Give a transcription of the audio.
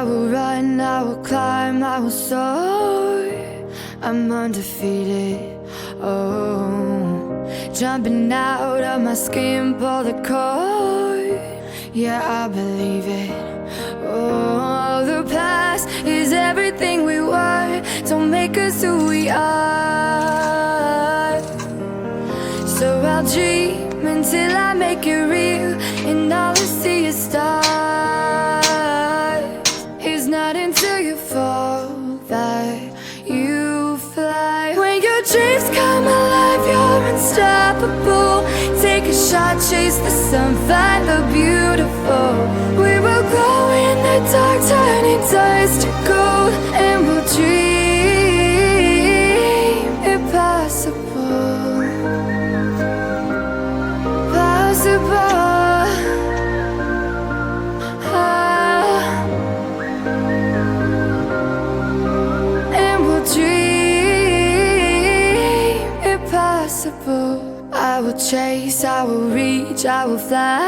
will run, I will climb, I will soar. I'm undefeated, oh. Jumping out of my skin, pull the cord. Yeah, I believe it. Oh, the past is everything we were. Don't make us who we are. So I'll dream until I make it real, and all I see is stars. It's not until you fall that you fly. When your dreams come alive, you're unstoppable. Take a shot, chase the sun, find the beautiful. We will glow in the dark, turning dust to gold, and we'll dream impossible. Possible. And we'll dream impossible. I will chase, I will reach, I will fly.